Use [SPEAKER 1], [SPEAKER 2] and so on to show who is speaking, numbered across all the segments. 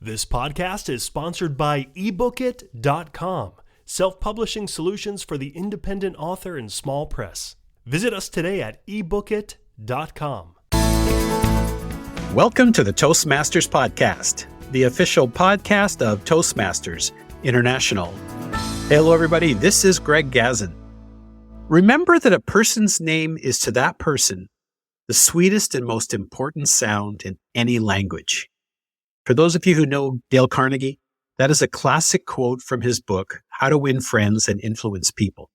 [SPEAKER 1] This podcast is sponsored by ebookit.com, self-publishing solutions for the independent author and small press. Visit us today at ebookit.com.
[SPEAKER 2] Welcome to the Toastmasters Podcast, the official podcast of Toastmasters International. Hello, everybody. This is Greg Gazin. Remember that a person's name is to that person the sweetest and most important sound in any language. For those of you who know Dale Carnegie, that is a classic quote from his book, How to Win Friends and Influence People.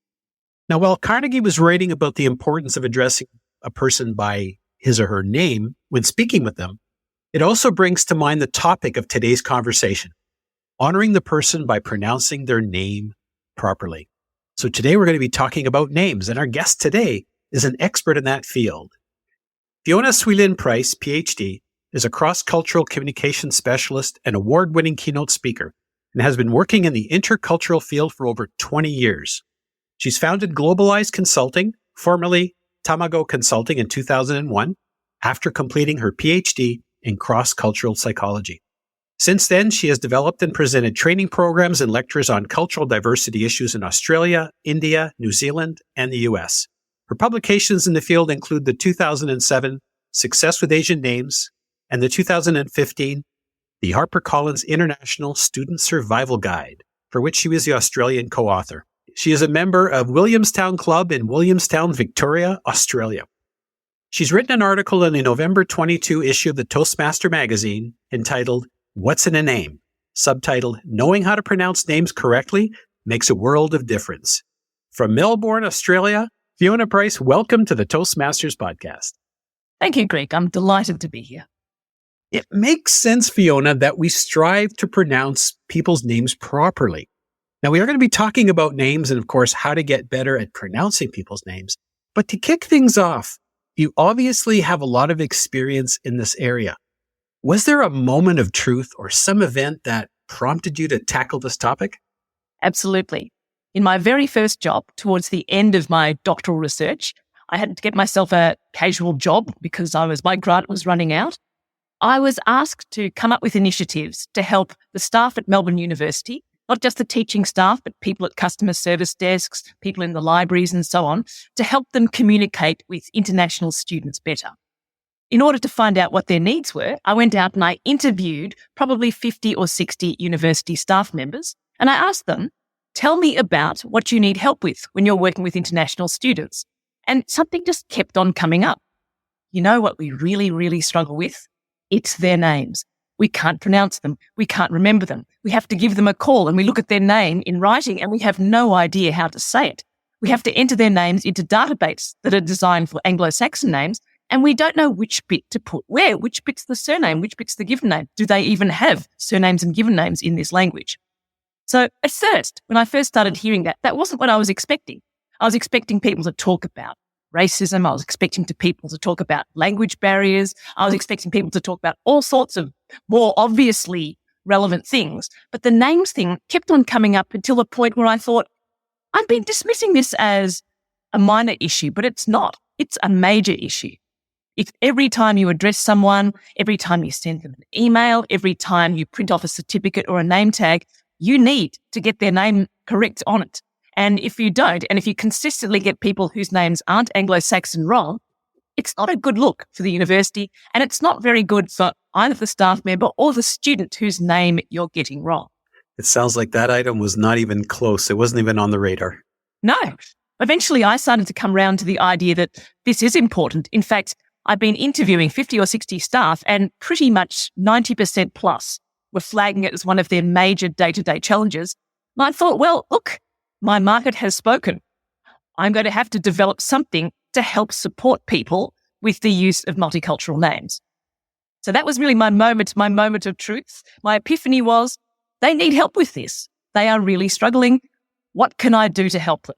[SPEAKER 2] Now, while Carnegie was writing about the importance of addressing a person by his or her name when speaking with them, it also brings to mind the topic of today's conversation, honoring the person by pronouncing their name properly. So today we're going to be talking about names, and our guest today is an expert in that field. Fiona Swee-Lin Price, PhD, is a cross-cultural communication specialist and award-winning keynote speaker, and has been working in the intercultural field for over 20 years. She's founded Globalized Consulting, formerly Tamago Consulting, in 2001, after completing her PhD in cross-cultural psychology. Since then, she has developed and presented training programs and lectures on cultural diversity issues in Australia, India, New Zealand, and the US. Her publications in the field include the 2007 Success with Asian Names and the 2015 the HarperCollins International Student Survival Guide, for which she was the Australian co-author. She is a member of Williamstown Club in Williamstown, Victoria, Australia. She's written an article in the November 22 issue of the Toastmaster magazine entitled, What's in a Name? Subtitled, Knowing How to Pronounce Names Correctly Makes a World of Difference. From Melbourne, Australia, Fiona Price, welcome to the Toastmasters Podcast.
[SPEAKER 3] Thank you, Greg. I'm delighted to be here.
[SPEAKER 2] It makes sense, Fiona, that we strive to pronounce people's names properly. Now, we are going to be talking about names and, of course, how to get better at pronouncing people's names. But to kick things off, you obviously have a lot of experience in this area. Was there a moment of truth or some event that prompted you to tackle this topic?
[SPEAKER 3] Absolutely. In my very first job, towards the end of my doctoral research, I had to get myself a casual job because my grant was running out. I was asked to come up with initiatives to help the staff at Melbourne University, not just the teaching staff, but people at customer service desks, people in the libraries and so on, to help them communicate with international students better. In order to find out what their needs were, I went out and I interviewed probably 50 or 60 university staff members, and I asked them, tell me about what you need help with when you're working with international students. And something just kept on coming up. You know what we really, really struggle with? It's their names. We can't pronounce them. We can't remember them. We have to give them a call and we look at their name in writing and we have no idea how to say it. We have to enter their names into databases that are designed for Anglo-Saxon names, and we don't know which bit to put where, which bit's the surname, which bit's the given name. Do they even have surnames and given names in this language? So at first, when I first started hearing that, that wasn't what I was expecting. I was expecting people to talk about racism. I was expecting people to talk about language barriers. I was expecting people to talk about all sorts of more obviously relevant things. But the names thing kept on coming up until a point where I thought, I've been dismissing this as a minor issue, but it's not. It's a major issue. If every time you address someone, every time you send them an email, every time you print off a certificate or a name tag, you need to get their name correct on it. And if you don't, and if you consistently get people whose names aren't Anglo-Saxon wrong, it's not a good look for the university, and it's not very good for either the staff member or the student whose name you're getting wrong.
[SPEAKER 2] It sounds like that item was not even close. It wasn't even on the radar.
[SPEAKER 3] No. Eventually, I started to come around to the idea that this is important. In fact, I've been interviewing 50 or 60 staff, and pretty much 90% plus were flagging it as one of their major day-to-day challenges. And I thought, well, look, my market has spoken. I'm going to have to develop something to help support people with the use of multicultural names. So that was really my moment of truth. My epiphany was, they need help with this. They are really struggling. What can I do to help them?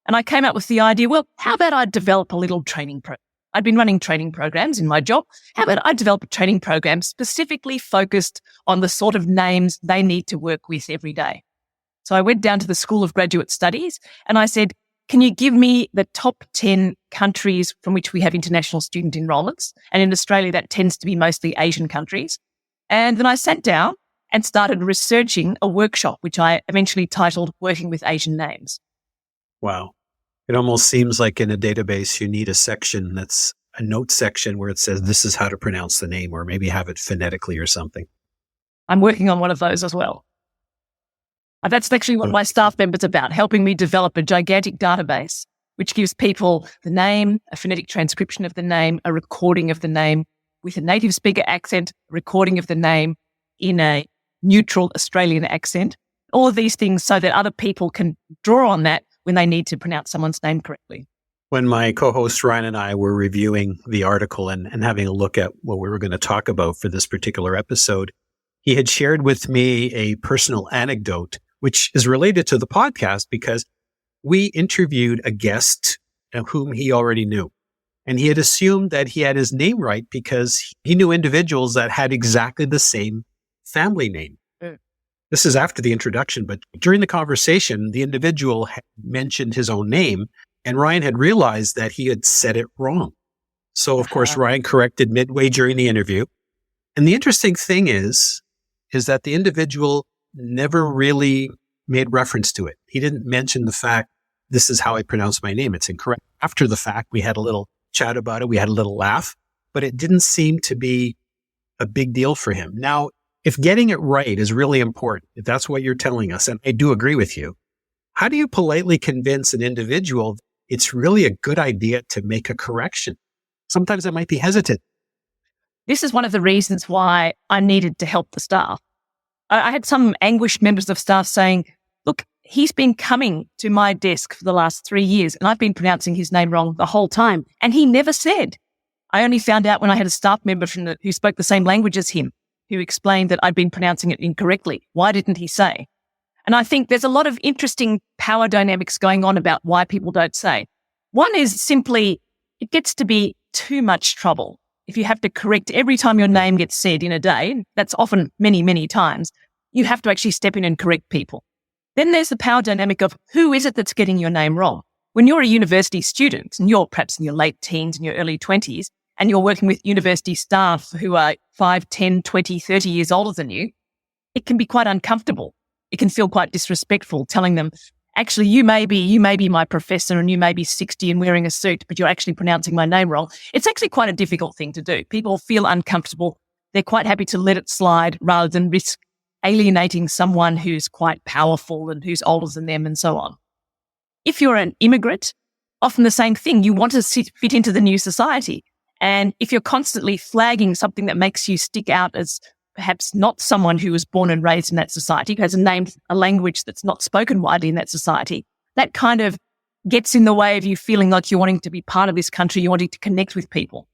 [SPEAKER 3] And I came up with the idea, well, how about I develop a little training program? I'd been running training programs in my job. How about I develop a training program specifically focused on the sort of names they need to work with every day? So I went down to the School of Graduate Studies and I said, can you give me the top 10 countries from which we have international student enrollments? And in Australia, that tends to be mostly Asian countries. And then I sat down and started researching a workshop, which I eventually titled Working with Asian Names.
[SPEAKER 2] Wow. It almost seems like in a database, you need a section that's a note section where it says, this is how to pronounce the name, or maybe have it phonetically or something.
[SPEAKER 3] I'm working on one of those as well. That's actually what my staff member's about, helping me develop a gigantic database, which gives people the name, a phonetic transcription of the name, a recording of the name with a native speaker accent, recording of the name in a neutral Australian accent, all of these things so that other people can draw on that when they need to pronounce someone's name correctly.
[SPEAKER 2] When my co-host Ryan and I were reviewing the article and having a look at what we were going to talk about for this particular episode, he had shared with me a personal anecdote, which is related to the podcast because we interviewed a guest whom he already knew. And he had assumed that he had his name right because he knew individuals that had exactly the same family name. This is after the introduction, but during the conversation, the individual had mentioned his own name, and Ryan had realized that he had said it wrong. So, of course, Ryan corrected midway during the interview. And the interesting thing is that the individual never really made reference to it. He didn't mention the fact, this is how I pronounce my name. It's incorrect. After the fact, we had a little chat about it. We had a little laugh, but it didn't seem to be a big deal for him. Now, if getting it right is really important, if that's what you're telling us, and I do agree with you, how do you politely convince an individual it's really a good idea to make a correction? Sometimes I might be hesitant.
[SPEAKER 3] This is one of the reasons why I needed to help the staff. I had some anguished members of staff saying, look, he's been coming to my desk for the last 3 years and I've been pronouncing his name wrong the whole time. And he never said. I only found out when I had a staff member who spoke the same language as him, who explained that I'd been pronouncing it incorrectly. Why didn't he say? And I think there's a lot of interesting power dynamics going on about why people don't say. One is simply, it gets to be too much trouble. If you have to correct every time your name gets said in a day, that's often many, many times, you have to actually step in and correct people. Then there's the power dynamic of who is it that's getting your name wrong? When you're a university student and you're perhaps in your late teens and your early 20s, and you're working with university staff who are 5, 10, 20, 30 years older than you, it can be quite uncomfortable. It can feel quite disrespectful telling them, actually, you may be my professor and you may be 60 and wearing a suit, but you're actually pronouncing my name wrong. It's actually quite a difficult thing to do. People feel uncomfortable. They're quite happy to let it slide rather than risk alienating someone who's quite powerful and who's older than them and so on. If you're an immigrant, often the same thing. You want to fit into the new society. And if you're constantly flagging something that makes you stick out as perhaps not someone who was born and raised in that society, who has a language that's not spoken widely in that society, that kind of gets in the way of you feeling like you're wanting to be part of this country, you're wanting to connect with people.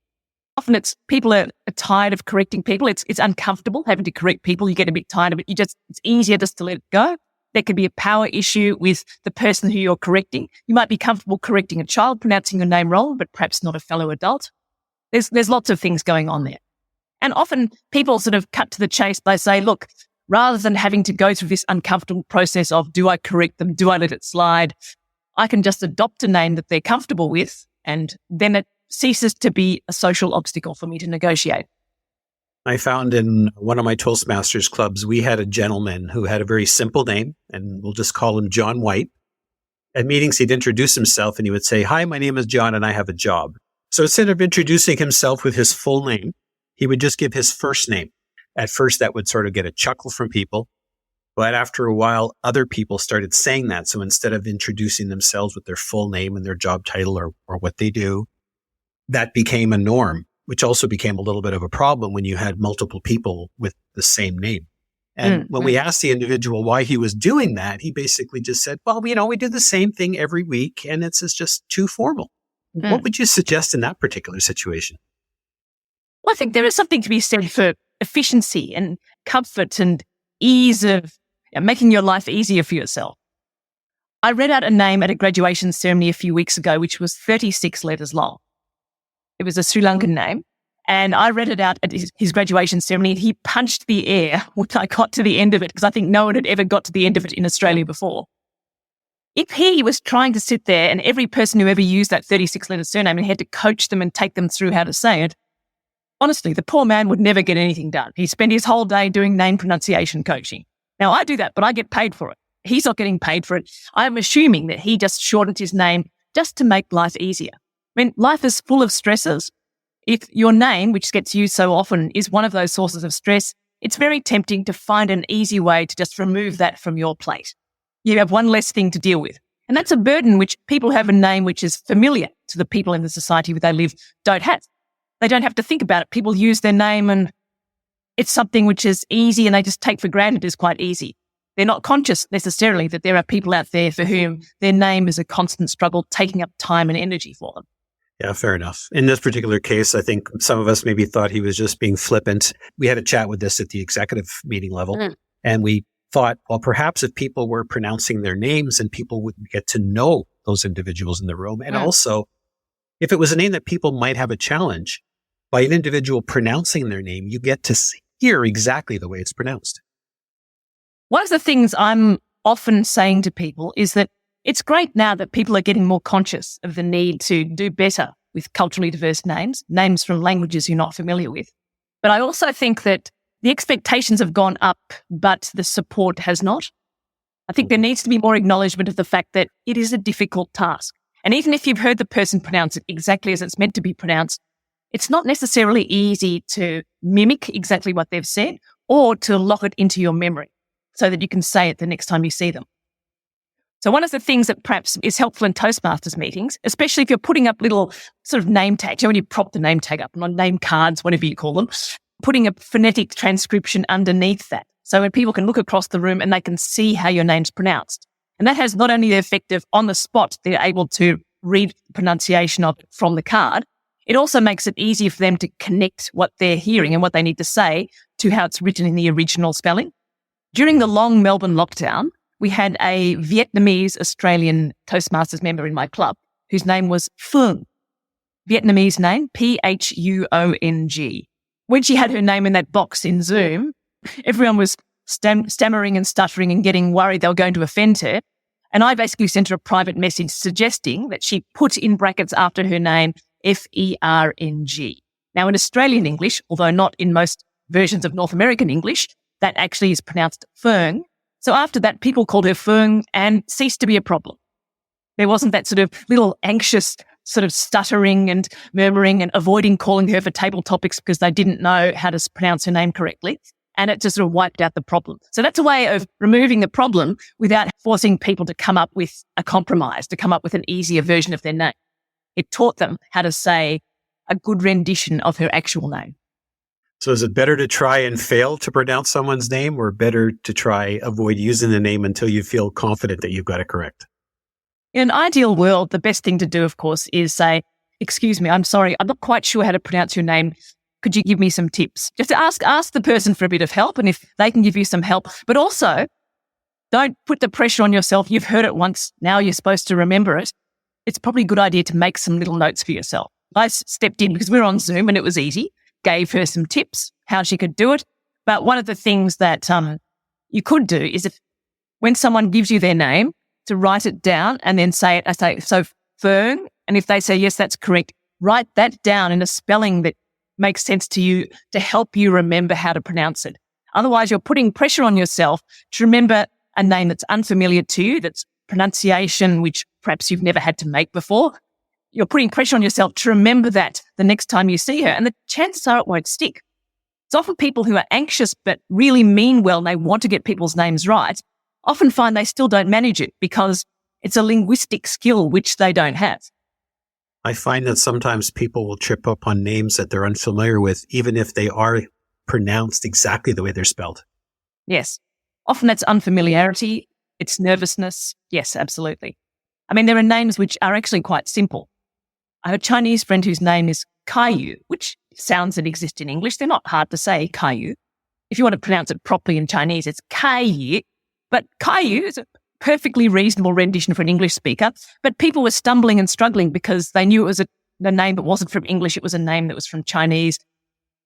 [SPEAKER 3] Often it's people are tired of correcting people. It's uncomfortable having to correct people. You get a bit tired of it. It's easier just to let it go. There could be a power issue with the person who you're correcting. You might be comfortable correcting a child pronouncing your name wrong, but perhaps not a fellow adult. There's lots of things going on there. And often people sort of cut to the chase by saying, look, rather than having to go through this uncomfortable process of do I correct them, do I let it slide, I can just adopt a name that they're comfortable with, and then it ceases to be a social obstacle for me to negotiate.
[SPEAKER 2] I found in one of my Toastmasters clubs, we had a gentleman who had a very simple name, and we'll just call him John White. At meetings, he'd introduce himself and he would say, hi, my name is John and I have a job. So instead of introducing himself with his full name, he would just give his first name. At first, that would sort of get a chuckle from people. But after a while, other people started saying that. So instead of introducing themselves with their full name and their job title or what they do, that became a norm, which also became a little bit of a problem when you had multiple people with the same name. And when we asked the individual why he was doing that, he basically just said, well, we do the same thing every week and it's just too formal. What would you suggest in that particular situation?
[SPEAKER 3] Well, I think there is something to be said for efficiency and comfort and ease of making your life easier for yourself. I read out a name at a graduation ceremony a few weeks ago, which was 36 letters long. It was a Sri Lankan name. And I read it out at his graduation ceremony and he punched the air when I got to the end of it, because I think no one had ever got to the end of it in Australia before. If he was trying to sit there and every person who ever used that 36-letter surname and had to coach them and take them through how to say it, Honestly, the poor man would never get anything done. He spent his whole day doing name pronunciation coaching. Now, I do that, but I get paid for it. He's not getting paid for it. I'm assuming that he just shortened his name just to make life easier. I mean, life is full of stresses. If your name, which gets used so often, is one of those sources of stress, it's very tempting to find an easy way to just remove that from your plate. You have one less thing to deal with. And that's a burden which people who have a name which is familiar to the people in the society where they live don't have. They don't have to think about it. People use their name and it's something which is easy and they just take for granted is quite easy. They're not conscious necessarily that there are people out there for whom their name is a constant struggle, taking up time and energy for them.
[SPEAKER 2] Yeah, fair enough. In this particular case, I think some of us maybe thought he was just being flippant. We had a chat with this at the executive meeting level, and we thought, well, perhaps if people were pronouncing their names and people would get to know those individuals in the room. And also, if it was a name that people might have a challenge, by an individual pronouncing their name, you get to hear exactly the way it's pronounced.
[SPEAKER 3] One of the things I'm often saying to people is that it's great now that people are getting more conscious of the need to do better with culturally diverse names from languages you're not familiar with. But I also think that the expectations have gone up, but the support has not. I think there needs to be more acknowledgement of the fact that it is a difficult task. And even if you've heard the person pronounce it exactly as it's meant to be pronounced, it's not necessarily easy to mimic exactly what they've said or to lock it into your memory so that you can say it the next time you see them. So one of the things that perhaps is helpful in Toastmasters meetings, especially if you're putting up little sort of name tags, when you prop the name tag up on name cards, whatever you call them, putting a phonetic transcription underneath that. So when people can look across the room and they can see how your name's pronounced. And that has not only the effect of on the spot, they're able to read the pronunciation of it from the card. It also makes it easier for them to connect what they're hearing and what they need to say to how it's written in the original spelling. During the long Melbourne lockdown, we had a Vietnamese Australian Toastmasters member in my club whose name was Phuong. Vietnamese name, Phuong. When she had her name in that box in Zoom, everyone was stammering and stuttering and getting worried they were going to offend her. And I basically sent her a private message suggesting that she put in brackets after her name Fering. Now, in Australian English, although not in most versions of North American English, that actually is pronounced Fern. So after that, people called her Fern and ceased to be a problem. There wasn't that sort of little anxious sort of stuttering and murmuring and avoiding calling her for table topics because they didn't know how to pronounce her name correctly. And it just sort of wiped out the problem. So that's a way of removing the problem without forcing people to come up with a compromise, to come up with an easier version of their name. It taught them how to say a good rendition of her actual name.
[SPEAKER 2] So is it better to try and fail to pronounce someone's name or better to try avoid using the name until you feel confident that you've got it correct?
[SPEAKER 3] In an ideal world, the best thing to do, of course, is say, excuse me, I'm sorry, I'm not quite sure how to pronounce your name. Could you give me some tips? Just ask the person for a bit of help, and if they can give you some help. But also, don't put the pressure on yourself. You've heard it once. Now you're supposed to remember it. It's probably a good idea to make some little notes for yourself. I stepped in because we were on Zoom and it was easy. Gave her some tips, how she could do it. But one of the things that you could do is when someone gives you their name, to write it down and then say it. I say, so Fern, and if they say, yes, that's correct, write that down in a spelling that makes sense to you to help you remember how to pronounce it. Otherwise, you're putting pressure on yourself to remember a name that's unfamiliar to you, that's pronunciation which perhaps you've never had to make before. You're putting pressure on yourself to remember that the next time you see her, and the chances are it won't stick. It's often people who are anxious but really mean well and they want to get people's names right, often find they still don't manage it because it's a linguistic skill which they don't have.
[SPEAKER 2] I find that sometimes people will trip up on names that they're unfamiliar with, even if they are pronounced exactly the way they're spelled.
[SPEAKER 3] Yes. Often that's unfamiliarity. It's nervousness. Yes, absolutely. I mean, there are names which are actually quite simple. I have a Chinese friend whose name is Caillou, which sounds that exist in English. They're not hard to say, Caillou. If you want to pronounce it properly in Chinese, it's Caillou. But Caillou is a perfectly reasonable rendition for an English speaker. But people were stumbling and struggling because they knew it was a name that wasn't from English. It was a name that was from Chinese.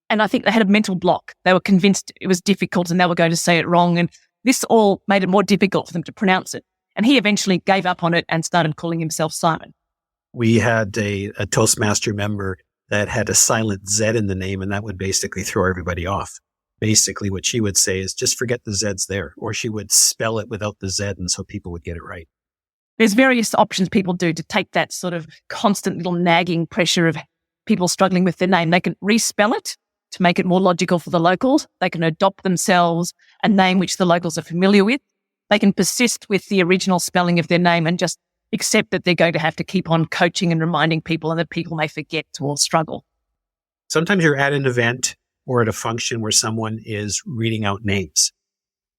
[SPEAKER 3] And I think they had a mental block. They were convinced it was difficult and they were going to say it wrong. And this all made it more difficult for them to pronounce it. And he eventually gave up on it and started calling himself Simon.
[SPEAKER 2] We had a Toastmaster member that had a silent Z in the name, and that would basically throw everybody off. Basically, what she would say is just forget the Z's there, or she would spell it without the Z, and so people would get it right.
[SPEAKER 3] There's various options people do to take that sort of constant little nagging pressure of people struggling with their name. They can respell it to make it more logical for the locals. They can adopt themselves a name which the locals are familiar with. They can persist with the original spelling of their name and just accept that they're going to have to keep on coaching and reminding people, and that people may forget or struggle.
[SPEAKER 2] Sometimes you're at an event or at a function where someone is reading out names.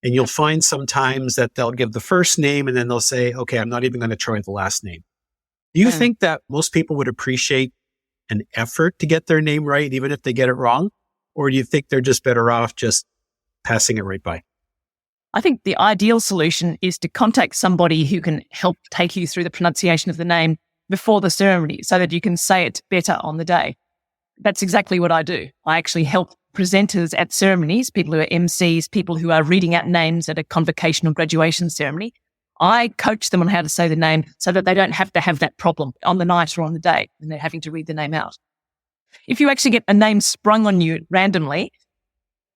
[SPEAKER 2] And you'll find sometimes that they'll give the first name and then they'll say, okay, I'm not even going to try the last name. Do you think that most people would appreciate an effort to get their name right, even if they get it wrong? Or do you think they're just better off just passing it right by?
[SPEAKER 3] I think the ideal solution is to contact somebody who can help take you through the pronunciation of the name before the ceremony so that you can say it better on the day. That's exactly what I do. I actually help presenters at ceremonies, people who are MCs, people who are reading out names at a convocation or graduation ceremony. I coach them on how to say the name so that they don't have to have that problem on the night or on the day when they're having to read the name out. If you actually get a name sprung on you randomly,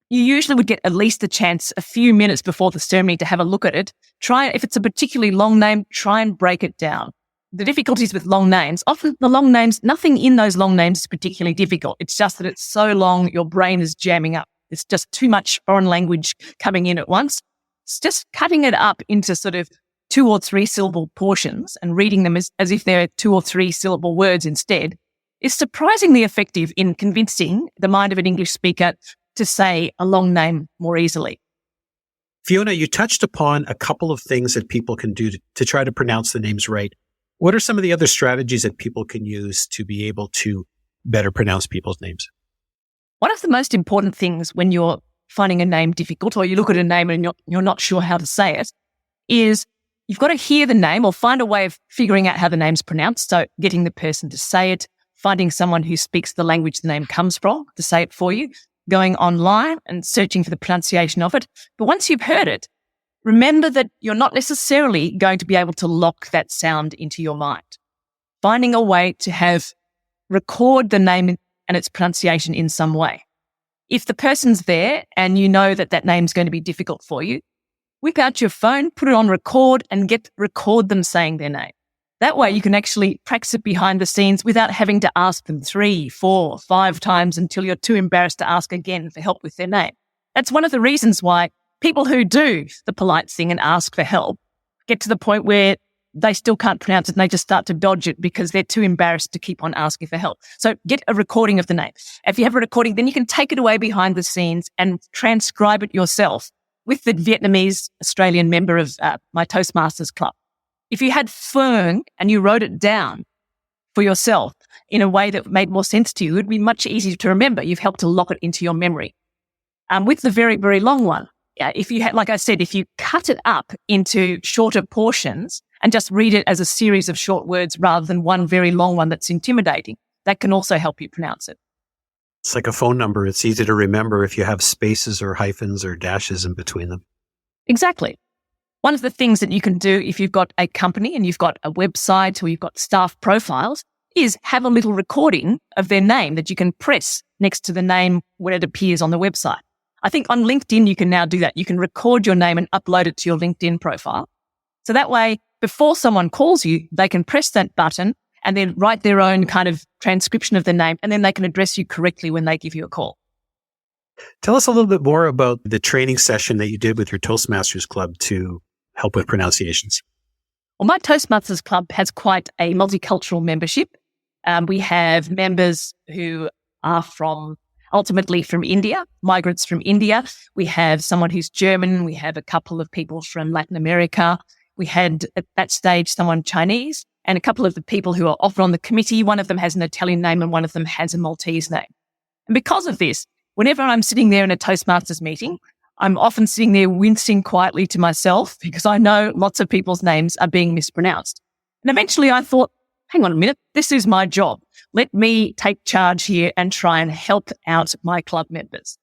[SPEAKER 3] you usually would get at least a chance a few minutes before the ceremony to have a look at it. If it's a particularly long name, try and break it down. The difficulties with long names, often the long names, nothing in those long names is particularly difficult. It's just that it's so long, your brain is jamming up. It's just too much foreign language coming in at once. It's just cutting it up into sort of 2 or 3 syllable portions and reading them as if they're 2 or 3 syllable words instead is surprisingly effective in convincing the mind of an English speaker to say a long name more easily.
[SPEAKER 2] Fiona, you touched upon a couple of things that people can do to try to pronounce the names right. What are some of the other strategies that people can use to be able to better pronounce people's names?
[SPEAKER 3] One of the most important things when you're finding a name difficult or you look at a name and you're not sure how to say it is you've got to hear the name or find a way of figuring out how the name's pronounced. So getting the person to say it, finding someone who speaks the language the name comes from to say it for you, going online and searching for the pronunciation of it. But once you've heard it, remember that you're not necessarily going to be able to lock that sound into your mind. Finding a way to record the name and its pronunciation in some way. If the person's there and you know that that name's going to be difficult for you, whip out your phone, put it on record and record them saying their name. That way you can actually practice it behind the scenes without having to ask them 3, 4, 5 times until you're too embarrassed to ask again for help with their name. That's one of the reasons why people who do the polite thing and ask for help get to the point where they still can't pronounce it and they just start to dodge it because they're too embarrassed to keep on asking for help. So get a recording of the name. If you have a recording, then you can take it away behind the scenes and transcribe it yourself with the Vietnamese Australian member of my Toastmasters club. If you had Fern and you wrote it down for yourself in a way that made more sense to you, it would be much easier to remember. You've helped to lock it into your memory. With the very, very long one, if you had, like I said, if you cut it up into shorter portions and just read it as a series of short words rather than one very long one that's intimidating, that can also help you pronounce it.
[SPEAKER 2] It's like a phone number. It's easy to remember if you have spaces or hyphens or dashes in between them.
[SPEAKER 3] Exactly. One of the things that you can do if you've got a company and you've got a website or you've got staff profiles is have a little recording of their name that you can press next to the name when it appears on the website. I think on LinkedIn, you can now do that. You can record your name and upload it to your LinkedIn profile. So that way, before someone calls you, they can press that button and then write their own kind of transcription of the name, and then they can address you correctly when they give you a call.
[SPEAKER 2] Tell us a little bit more about the training session that you did with your Toastmasters Club to help with pronunciations.
[SPEAKER 3] Well, my Toastmasters Club has quite a multicultural membership. We have members who are ultimately from India, migrants from India. We have someone who's German. We have a couple of people from Latin America. We had at that stage someone Chinese and a couple of the people who are often on the committee. One of them has an Italian name and one of them has a Maltese name. And because of this, whenever I'm sitting there in a Toastmasters meeting, I'm often sitting there wincing quietly to myself because I know lots of people's names are being mispronounced. And eventually I thought, hang on a minute, this is my job. Let me take charge here and try and help out my club members.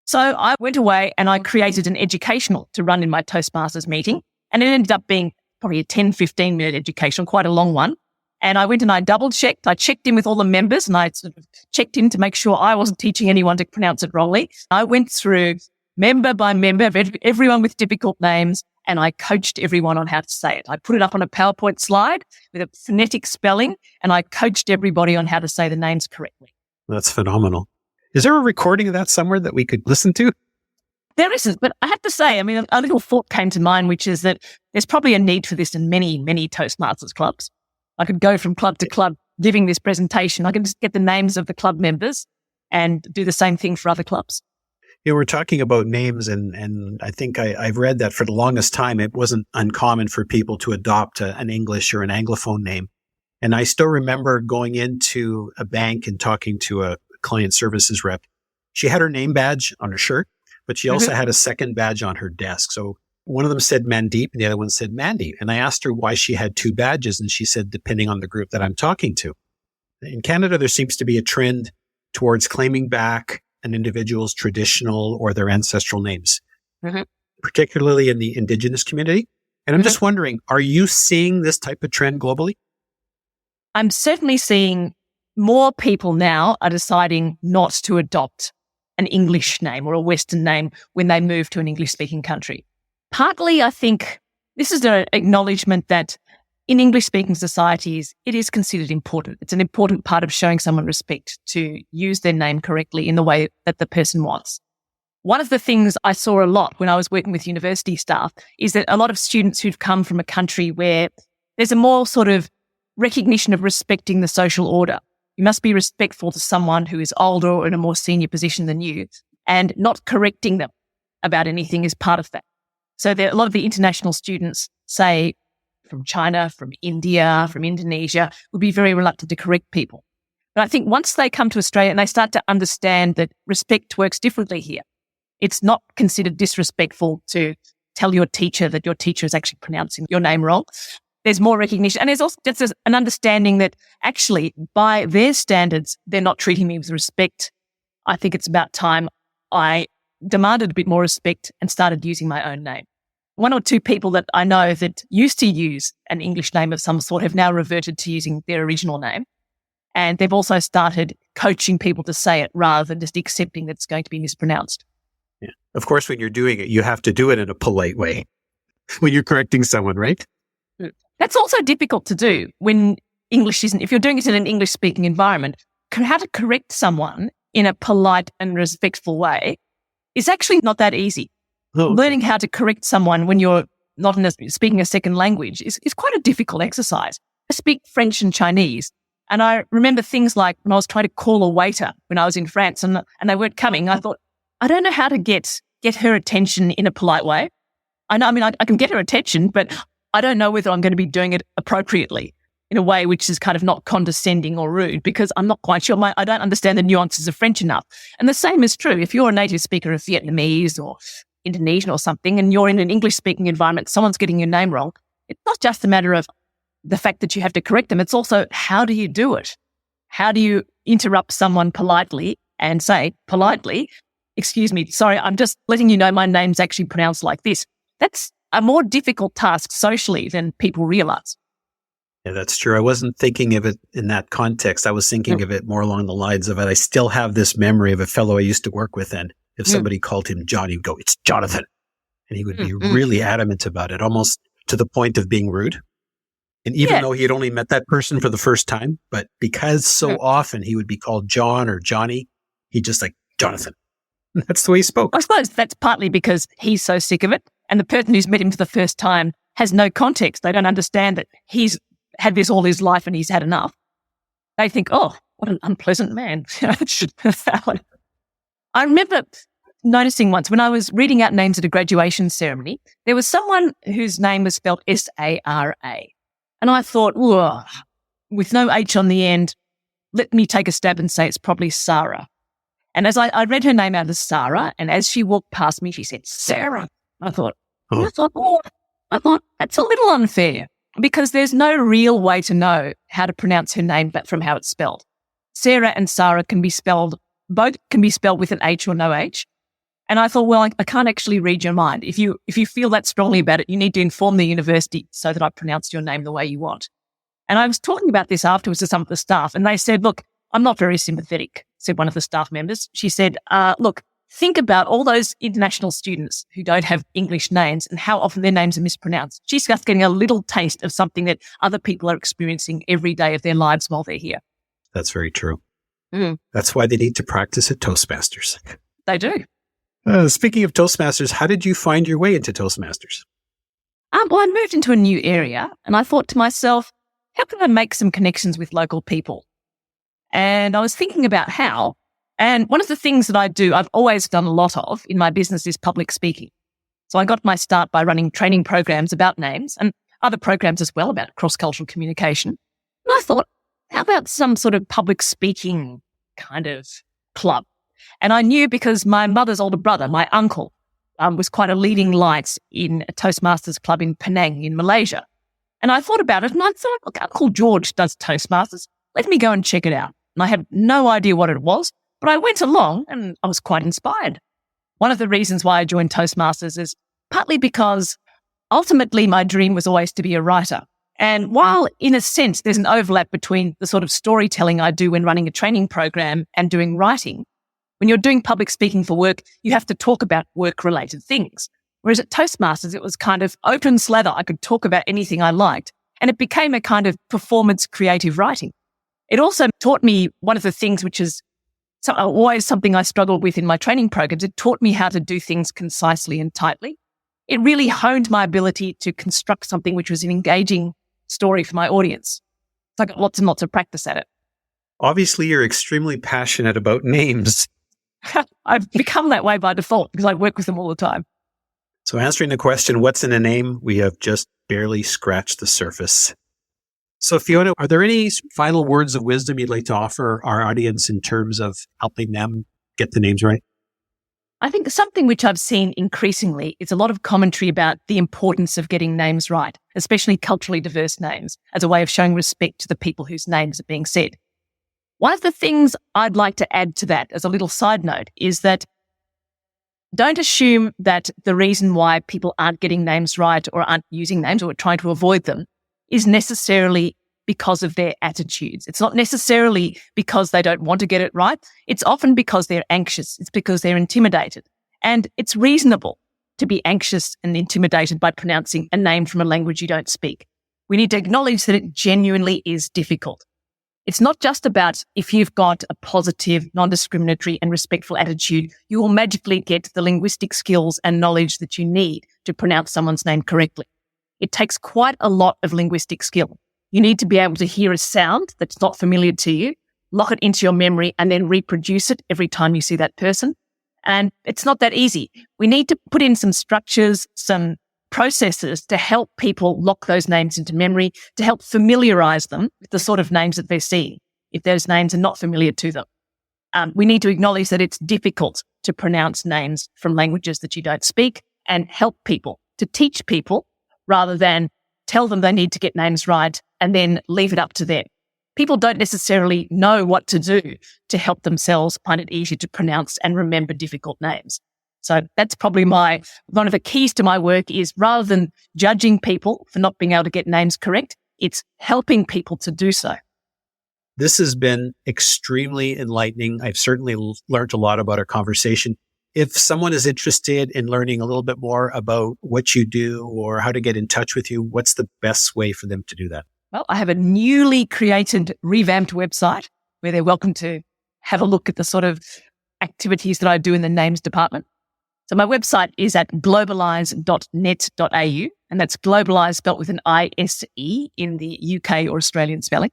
[SPEAKER 3] So I went away and I created an educational to run in my Toastmasters meeting, and it ended up being probably a 10, 15-minute educational, quite a long one. And I went and I double checked. I checked in with all the members and I sort of checked in to make sure I wasn't teaching anyone to pronounce it wrongly. I went through member by member, everyone with difficult names, and I coached everyone on how to say it. I put it up on a PowerPoint slide with a phonetic spelling, and I coached everybody on how to say the names correctly.
[SPEAKER 2] That's phenomenal. Is there a recording of that somewhere that we could listen to?
[SPEAKER 3] There isn't, but I have to say, I mean, a little thought came to mind, which is that there's probably a need for this in many, many Toastmasters clubs. I could go from club to club giving this presentation. I can just get the names of the club members and do the same thing for other clubs.
[SPEAKER 2] We're talking about names, and I think I've read that for the longest time, it wasn't uncommon for people to adopt an English or an Anglophone name. And I still remember going into a bank and talking to a client services rep. She had her name badge on her shirt, but she also had a second badge on her desk. So one of them said Mandeep and the other one said Mandy. And I asked her why she had two badges. And she said, depending on the group that I'm talking to. In Canada, there seems to be a trend towards claiming back an individual's traditional or their ancestral names, particularly in the Indigenous community. And I'm just wondering, are you seeing this type of trend globally?
[SPEAKER 3] I'm certainly seeing more people now are deciding not to adopt an English name or a Western name when they move to an English-speaking country. Partly, I think this is an acknowledgement that in English-speaking societies, it is considered important. It's an important part of showing someone respect to use their name correctly in the way that the person wants. One of the things I saw a lot when I was working with university staff is that a lot of students who've come from a country where there's a more sort of recognition of respecting the social order. You must be respectful to someone who is older or in a more senior position than you, and not correcting them about anything is part of that. So a lot of the international students, say from China, from India, from Indonesia, would be very reluctant to correct people. But I think once they come to Australia and they start to understand that respect works differently here, it's not considered disrespectful to tell your teacher that your teacher is actually pronouncing your name wrong. There's more recognition. And there's also just an understanding that actually, by their standards, they're not treating me with respect. I think it's about time I demanded a bit more respect and started using my own name. One or two people that I know that used to use an English name of some sort have now reverted to using their original name. And they've also started coaching people to say it rather than just accepting that it's going to be mispronounced.
[SPEAKER 2] Yeah. Of course, when you're doing it, you have to do it in a polite way when you're correcting someone, right?
[SPEAKER 3] That's also difficult to do when English isn't, if you're doing it in an English-speaking environment, how to correct someone in a polite and respectful way is actually not that easy. Learning how to correct someone when you're not speaking a second language is quite a difficult exercise. I speak French and Chinese, and I remember things like when I was trying to call a waiter when I was in France and they weren't coming, I thought, I don't know how to get her attention in a polite way. I can get her attention, but I don't know whether I'm going to be doing it appropriately in a way which is kind of not condescending or rude because I'm not quite sure. I don't understand the nuances of French enough. And the same is true. If you're a native speaker of Vietnamese or Indonesian or something and you're in an English-speaking environment, someone's getting your name wrong, it's not just a matter of the fact that you have to correct them. It's also, how do you do it? How do you interrupt someone politely and say politely, excuse me, sorry, I'm just letting you know my name's actually pronounced like this. That's a more difficult task socially than people realize.
[SPEAKER 2] Yeah, that's true. I wasn't thinking of it in that context. I was thinking of it more along the lines of it. I still have this memory of a fellow I used to work with, and if somebody called him Johnny, he'd go, "It's Jonathan." And he would be really adamant about it, almost to the point of being rude. And even though he had only met that person for the first time, but because so often he would be called John or Johnny, he just like, Jonathan. That's the way he spoke.
[SPEAKER 3] I suppose that's partly because he's so sick of it. And the person who's met him for the first time has no context. They don't understand that he's had this all his life and he's had enough. They think, oh, what an unpleasant man. I remember noticing once when I was reading out names at a graduation ceremony, there was someone whose name was spelled S-A-R-A. And I thought, whoa, with no H on the end, let me take a stab and say it's probably Sarah. And as I read her name out as Sarah, and as she walked past me, she said, Sarah. I thought, that's a little unfair because there's no real way to know how to pronounce her name but from how it's spelled. Sarah and Sarah both can be spelled with an H or no H. And I thought, well, I can't actually read your mind. If you feel that strongly about it, you need to inform the university so that I pronounce your name the way you want. And I was talking about this afterwards to some of the staff, and they said, look, I'm not very sympathetic, said one of the staff members. She said, look, think about all those international students who don't have English names and how often their names are mispronounced. She's just getting a little taste of something that other people are experiencing every day of their lives while they're here.
[SPEAKER 2] That's very true. That's why they need to practice at Toastmasters.
[SPEAKER 3] They do.
[SPEAKER 2] Speaking of Toastmasters, how did you find your way into Toastmasters?
[SPEAKER 3] Well, I moved into a new area and I thought to myself, how can I make some connections with local people? And I was thinking about how. And one of the things that I've always done a lot of in my business is public speaking. So I got my start by running training programs about names and other programs as well about cross-cultural communication. And I thought, how about some sort of public speaking kind of club? And I knew because my mother's older brother, my uncle, was quite a leading light in a Toastmasters club in Penang in Malaysia. And I thought about it and I thought, look, Uncle George does Toastmasters. Let me go and check it out. And I had no idea what it was, but I went along and I was quite inspired. One of the reasons why I joined Toastmasters is partly because ultimately my dream was always to be a writer. And while in a sense there's an overlap between the sort of storytelling I do when running a training program and doing writing, when you're doing public speaking for work, you have to talk about work-related things. Whereas at Toastmasters, it was kind of open slather. I could talk about anything I liked. And it became a kind of performance creative writing. It also taught me one of the things which is always something I struggled with in my training programs. It taught me how to do things concisely and tightly. It really honed my ability to construct something which was an engaging story for my audience. So I got lots and lots of practice at it.
[SPEAKER 2] Obviously, you're extremely passionate about names.
[SPEAKER 3] I've become that way by default because I work with them all the time.
[SPEAKER 2] So answering the question, what's in a name? We have just barely scratched the surface. So Fiona, are there any final words of wisdom you'd like to offer our audience in terms of helping them get the names right?
[SPEAKER 3] I think something which I've seen increasingly is a lot of commentary about the importance of getting names right, especially culturally diverse names, as a way of showing respect to the people whose names are being said. One of the things I'd like to add to that as a little side note is that don't assume that the reason why people aren't getting names right or aren't using names or trying to avoid them is necessarily because of their attitudes. It's not necessarily because they don't want to get it right. It's often because they're anxious. It's because they're intimidated. And it's reasonable to be anxious and intimidated by pronouncing a name from a language you don't speak. We need to acknowledge that it genuinely is difficult. It's not just about if you've got a positive, non-discriminatory and respectful attitude, you will magically get the linguistic skills and knowledge that you need to pronounce someone's name correctly. It takes quite a lot of linguistic skill. You need to be able to hear a sound that's not familiar to you, lock it into your memory, and then reproduce it every time you see that person. And it's not that easy. We need to put in some structures, some processes to help people lock those names into memory, to help familiarize them with the sort of names that they're seeing, if those names are not familiar to them. We need to acknowledge that it's difficult to pronounce names from languages that you don't speak and help people, to teach people rather than tell them they need to get names right and then leave it up to them. People don't necessarily know what to do to help themselves find it easier to pronounce and remember difficult names. So that's probably one of the keys to my work is rather than judging people for not being able to get names correct, it's helping people to do so.
[SPEAKER 2] This has been extremely enlightening. I've certainly learned a lot about our conversation. If someone is interested in learning a little bit more about what you do or how to get in touch with you, what's the best way for them to do that?
[SPEAKER 3] Well, I have a newly created, revamped website where they're welcome to have a look at the sort of activities that I do in the names department. So my website is at globalize.net.au, and that's globalize spelt with an I-S-E in the UK or Australian spelling.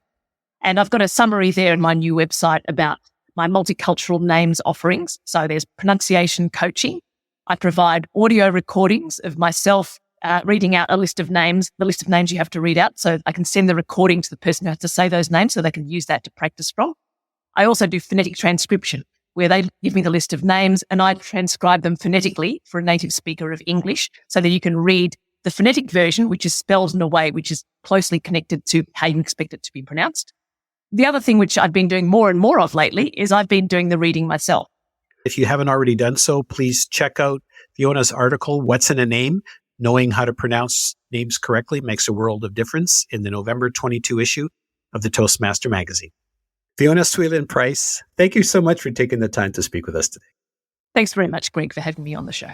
[SPEAKER 3] And I've got a summary there in my new website about my multicultural names offerings. So there's pronunciation coaching. I provide audio recordings of myself reading out a list of names, the list of names you have to read out. So I can send the recording to the person who has to say those names so they can use that to practice from. I also do phonetic transcription, where they give me the list of names and I transcribe them phonetically for a native speaker of English so that you can read the phonetic version, which is spelled in a way which is closely connected to how you expect it to be pronounced. The other thing which I've been doing more and more of lately is I've been doing the reading myself.
[SPEAKER 2] If you haven't already done so, please check out Fiona's article, What's in a Name? Knowing how to pronounce names correctly makes a world of difference in the November 22 issue of the Toastmaster magazine. Fiona Swee-Lin Price, thank you so much for taking the time to speak with us today.
[SPEAKER 3] Thanks very much, Greg, for having me on the show.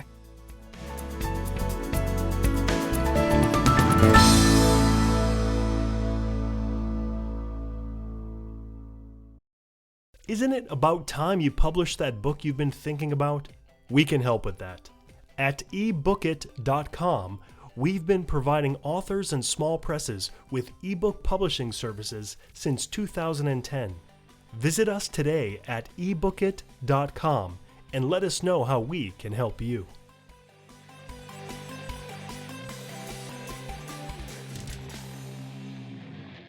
[SPEAKER 1] Isn't it about time you published that book you've been thinking about? We can help with that. At ebookit.com, we've been providing authors and small presses with ebook publishing services since 2010. Visit us today at ebookit.com and let us know how we can help you.